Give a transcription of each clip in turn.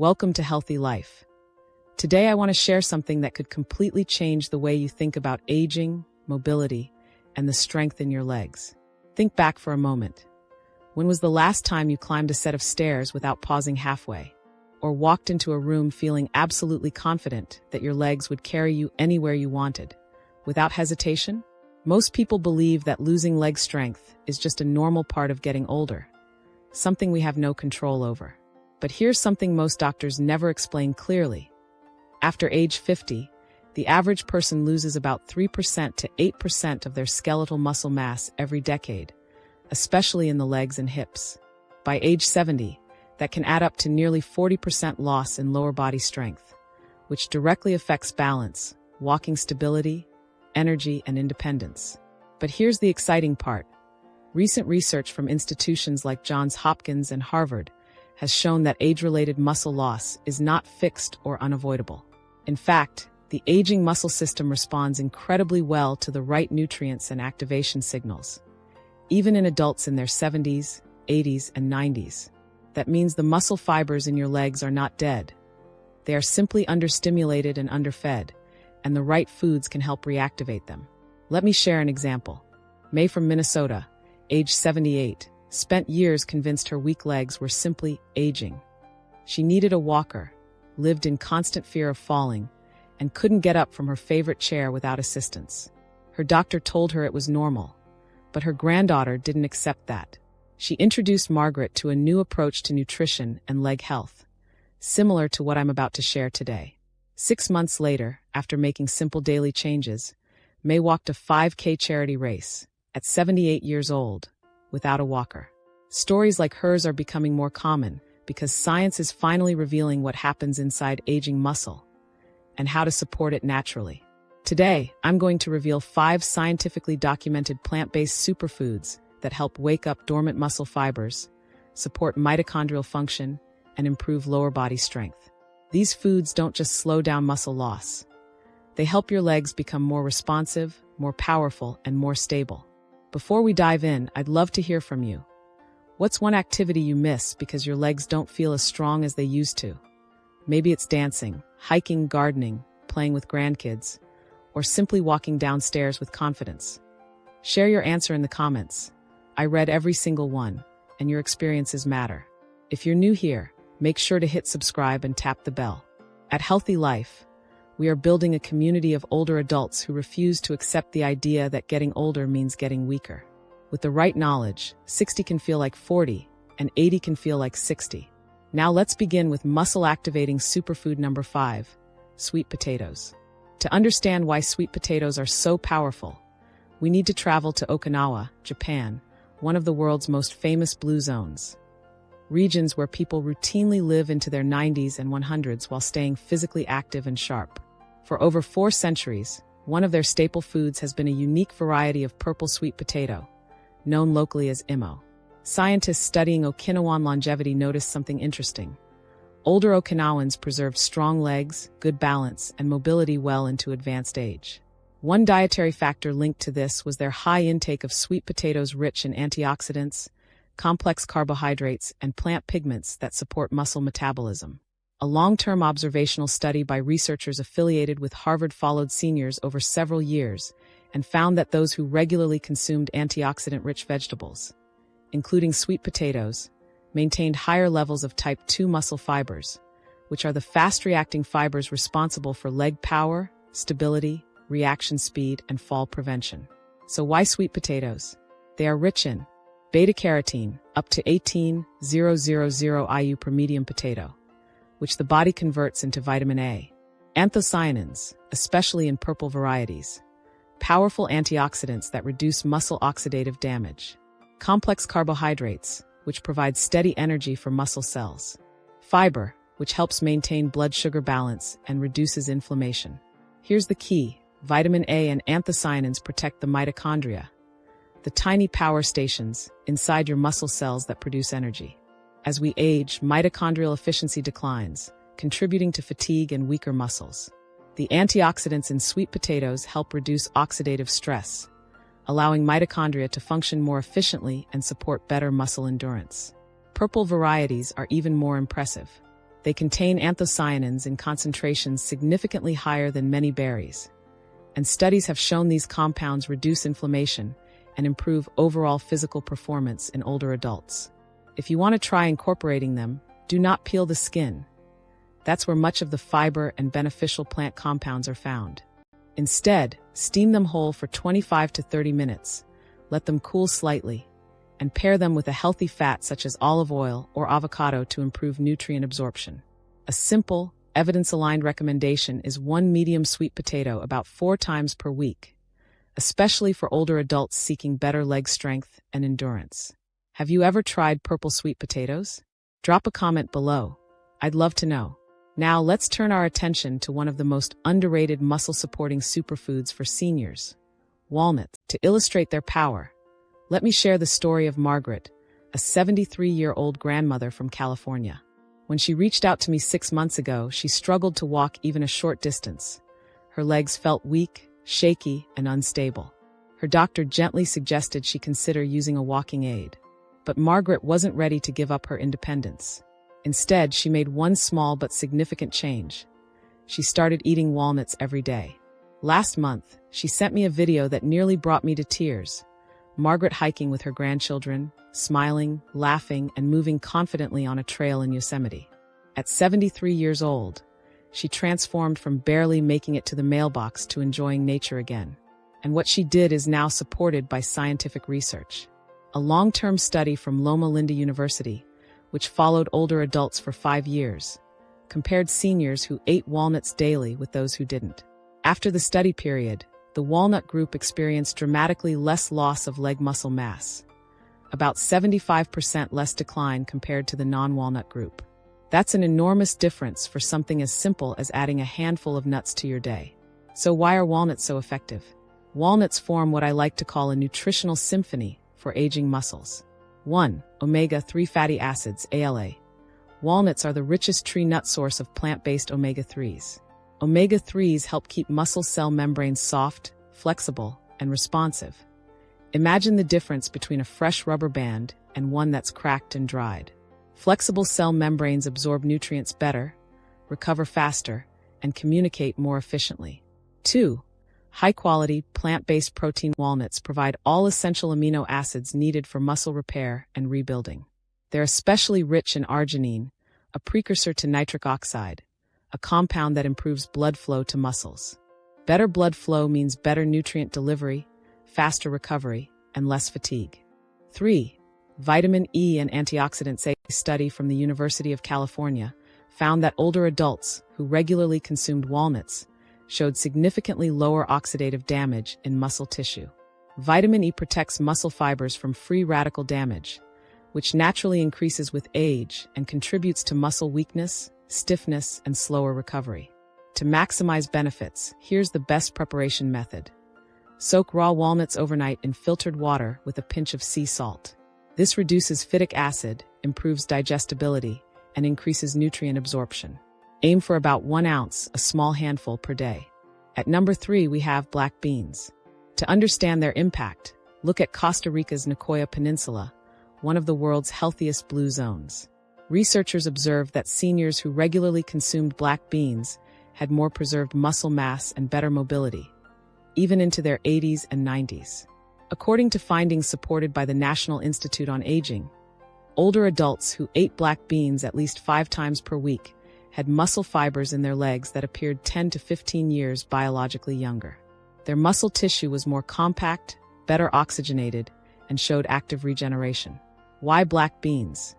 Welcome to Healthy Life. Today I want to share something that could completely change the way you think about aging, mobility, and the strength in your legs. Think back for a moment. When was the last time you climbed a set of stairs without pausing halfway? Or walked into a room feeling absolutely confident that your legs would carry you anywhere you wanted, without hesitation? Most people believe that losing leg strength is just a normal part of getting older, something we have no control over. But here's something most doctors never explain clearly. After age 50, the average person loses about 3% to 8% of their skeletal muscle mass every decade, especially in the legs and hips. By age 70, that can add up to nearly 40% loss in lower body strength, which directly affects balance, walking stability, energy, and independence. But here's the exciting part. Recent research from institutions like Johns Hopkins and Harvard has shown that age-related muscle loss is not fixed or unavoidable. In fact, the aging muscle system responds incredibly well to the right nutrients and activation signals, even in adults in their 70s, 80s, and 90s. That means the muscle fibers in your legs are not dead. They are simply understimulated and underfed, and the right foods can help reactivate them. Let me share an example. May from Minnesota, age 78, spent years convinced her weak legs were simply aging. She needed a walker, lived in constant fear of falling, and couldn't get up from her favorite chair without assistance. Her doctor told her it was normal, but her granddaughter didn't accept that. She introduced Margaret to a new approach to nutrition and leg health, similar to what I'm about to share today. 6 months later, after making simple daily changes, May walked a 5K charity race, at 78 years old, without a walker. Stories like hers are becoming more common because science is finally revealing what happens inside aging muscle and how to support it naturally. Today, I'm going to reveal 5 scientifically documented plant-based superfoods that help wake up dormant muscle fibers, support mitochondrial function, and improve lower body strength. These foods don't just slow down muscle loss. They help your legs become more responsive, more powerful, and more stable. Before we dive in, I'd love to hear from you. What's one activity you miss because your legs don't feel as strong as they used to? Maybe it's dancing, hiking, gardening, playing with grandkids, or simply walking downstairs with confidence. Share your answer in the comments. I read every single one, and your experiences matter. If you're new here, make sure to hit subscribe and tap the bell. At Healthy Life, we are building a community of older adults who refuse to accept the idea that getting older means getting weaker. With the right knowledge, 60 can feel like 40, and 80 can feel like 60. Now let's begin with muscle-activating superfood number 5, sweet potatoes. To understand why sweet potatoes are so powerful, we need to travel to Okinawa, Japan, one of the world's most famous blue zones. Regions where people routinely live into their 90s and 100s while staying physically active and sharp. For over 4 centuries, one of their staple foods has been a unique variety of purple sweet potato, known locally as imo. Scientists studying Okinawan longevity noticed something interesting. Older Okinawans preserved strong legs, good balance, and mobility well into advanced age. One dietary factor linked to this was their high intake of sweet potatoes rich in antioxidants, complex carbohydrates, and plant pigments that support muscle metabolism. A long-term observational study by researchers affiliated with Harvard followed seniors over several years and found that those who regularly consumed antioxidant-rich vegetables, including sweet potatoes, maintained higher levels of type 2 muscle fibers, which are the fast-reacting fibers responsible for leg power, stability, reaction speed, and fall prevention. So why sweet potatoes? They are rich in beta-carotene, up to 18,000 IU per medium potato, which the body converts into vitamin A. Anthocyanins, especially in purple varieties. Powerful antioxidants that reduce muscle oxidative damage. Complex carbohydrates, which provide steady energy for muscle cells. Fiber, which helps maintain blood sugar balance and reduces inflammation. Here's the key. Vitamin A and anthocyanins protect the mitochondria, the tiny power stations inside your muscle cells that produce energy. As we age, mitochondrial efficiency declines, contributing to fatigue and weaker muscles. The antioxidants in sweet potatoes help reduce oxidative stress, allowing mitochondria to function more efficiently and support better muscle endurance. Purple varieties are even more impressive. They contain anthocyanins in concentrations significantly higher than many berries, and studies have shown these compounds reduce inflammation and improve overall physical performance in older adults. If you want to try incorporating them, do not peel the skin. That's where much of the fiber and beneficial plant compounds are found. Instead, steam them whole for 25 to 30 minutes, let them cool slightly, and pair them with a healthy fat such as olive oil or avocado to improve nutrient absorption. A simple, evidence-aligned recommendation is 1 medium sweet potato about 4 times per week, especially for older adults seeking better leg strength and endurance. Have you ever tried purple sweet potatoes? Drop a comment below. I'd love to know. Now let's turn our attention to one of the most underrated muscle-supporting superfoods for seniors, walnuts. To illustrate their power, let me share the story of Margaret, a 73-year-old grandmother from California. When she reached out to me 6 months ago, she struggled to walk even a short distance. Her legs felt weak, shaky, and unstable. Her doctor gently suggested she consider using a walking aid. But Margaret wasn't ready to give up her independence. Instead, she made one small but significant change. She started eating walnuts every day. Last month, she sent me a video that nearly brought me to tears. Margaret hiking with her grandchildren, smiling, laughing, and moving confidently on a trail in Yosemite. At 73 years old, she transformed from barely making it to the mailbox to enjoying nature again. And what she did is now supported by scientific research. A long-term study from Loma Linda University, which followed older adults for 5 years, compared seniors who ate walnuts daily with those who didn't. After the study period, the walnut group experienced dramatically less loss of leg muscle mass, about 75% less decline compared to the non-walnut group. That's an enormous difference for something as simple as adding a handful of nuts to your day. So why are walnuts so effective? Walnuts form what I like to call a nutritional symphony for aging muscles. 1. Omega-3 fatty acids, ALA. Walnuts are the richest tree nut source of plant-based omega-3s. Omega-3s help keep muscle cell membranes soft, flexible, and responsive. Imagine the difference between a fresh rubber band and one that's cracked and dried. Flexible cell membranes absorb nutrients better, recover faster, and communicate more efficiently. 2. High-quality, plant-based protein. Walnuts provide all essential amino acids needed for muscle repair and rebuilding. They're especially rich in arginine, a precursor to nitric oxide, a compound that improves blood flow to muscles. Better blood flow means better nutrient delivery, faster recovery, and less fatigue. 3. Vitamin E and antioxidants. A study from the University of California found that older adults who regularly consumed walnuts showed significantly lower oxidative damage in muscle tissue. Vitamin E protects muscle fibers from free radical damage, which naturally increases with age and contributes to muscle weakness, stiffness, and slower recovery. To maximize benefits, here's the best preparation method. Soak raw walnuts overnight in filtered water with a pinch of sea salt. This reduces phytic acid, improves digestibility, and increases nutrient absorption. Aim for about 1 ounce, a small handful per day. At number 3, we have black beans. To understand their impact, look at Costa Rica's Nicoya Peninsula, one of the world's healthiest blue zones. Researchers observed that seniors who regularly consumed black beans had more preserved muscle mass and better mobility, even into their 80s and 90s. According to findings supported by the National Institute on Aging, older adults who ate black beans at least 5 times per week had muscle fibers in their legs that appeared 10 to 15 years biologically younger. Their muscle tissue was more compact, better oxygenated, and showed active regeneration. Why black beans?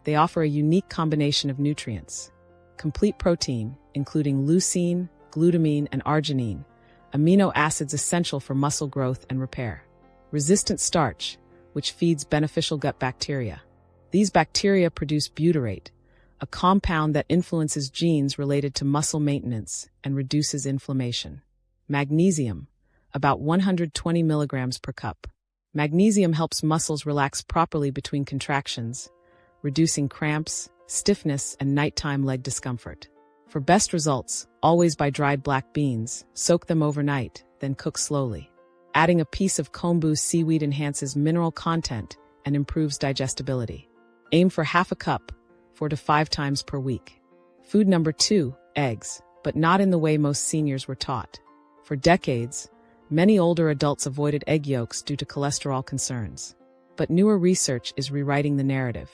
They offer a unique combination of nutrients: complete protein, including leucine, glutamine, and arginine, amino acids essential for muscle growth and repair; resistant starch, which feeds beneficial gut bacteria. These bacteria produce butyrate, a compound that influences genes related to muscle maintenance and reduces inflammation. Magnesium, about 120 milligrams per cup. Magnesium helps muscles relax properly between contractions, reducing cramps, stiffness, and nighttime leg discomfort. For best results, always buy dried black beans, soak them overnight, then cook slowly. Adding a piece of kombu seaweed enhances mineral content and improves digestibility. Aim for half a cup, 4 to 5 times per week. Food number 2, eggs, but not in the way most seniors were taught. For decades, many older adults avoided egg yolks due to cholesterol concerns. But newer research is rewriting the narrative.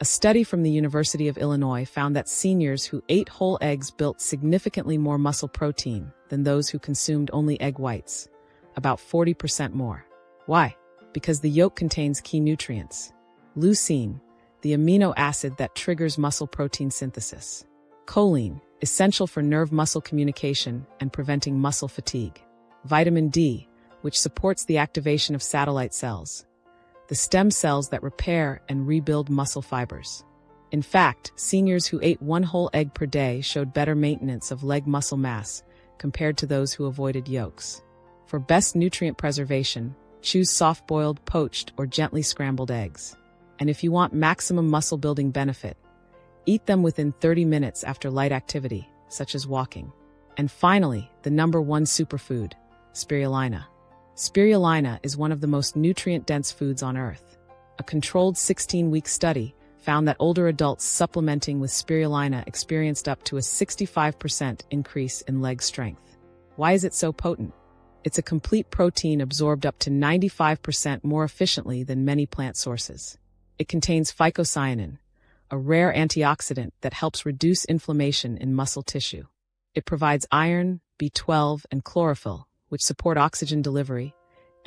A study from the University of Illinois found that seniors who ate whole eggs built significantly more muscle protein than those who consumed only egg whites, about 40% more. Why? Because the yolk contains key nutrients. Leucine, the amino acid that triggers muscle protein synthesis. Choline, essential for nerve-muscle communication and preventing muscle fatigue. Vitamin D, which supports the activation of satellite cells, the stem cells that repair and rebuild muscle fibers. In fact, seniors who ate 1 whole egg per day showed better maintenance of leg muscle mass compared to those who avoided yolks. For best nutrient preservation, choose soft-boiled, poached, or gently scrambled eggs. And if you want maximum muscle-building benefit, eat them within 30 minutes after light activity, such as walking. And finally, the number 1 superfood, spirulina. Spirulina is one of the most nutrient-dense foods on Earth. A controlled 16-week study found that older adults supplementing with spirulina experienced up to a 65% increase in leg strength. Why is it so potent? It's a complete protein absorbed up to 95% more efficiently than many plant sources. It contains phycocyanin, a rare antioxidant that helps reduce inflammation in muscle tissue. It provides iron, B12, and chlorophyll, which support oxygen delivery,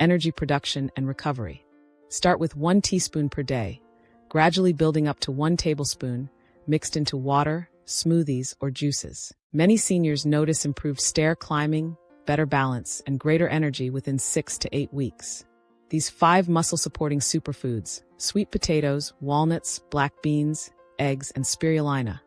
energy production, and recovery. Start with 1 teaspoon per day, gradually building up to 1 tablespoon, mixed into water, smoothies, or juices. Many seniors notice improved stair climbing, better balance, and greater energy within 6 to 8 weeks. These 5 muscle-supporting superfoods, sweet potatoes, walnuts, black beans, eggs, and spirulina,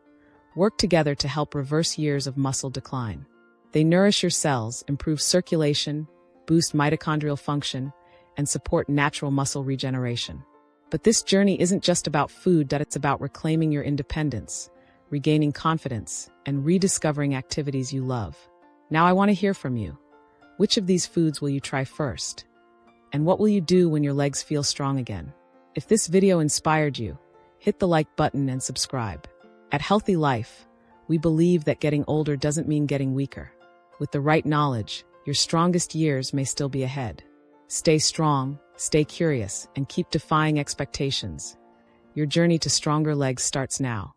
work together to help reverse years of muscle decline. They nourish your cells, improve circulation, boost mitochondrial function, and support natural muscle regeneration. But this journey isn't just about food, it's about reclaiming your independence, regaining confidence, and rediscovering activities you love. Now I want to hear from you. Which of these foods will you try first? And what will you do when your legs feel strong again? If this video inspired you, hit the like button and subscribe. At Healthy Life, we believe that getting older doesn't mean getting weaker. With the right knowledge, your strongest years may still be ahead. Stay strong, stay curious, and keep defying expectations. Your journey to stronger legs starts now.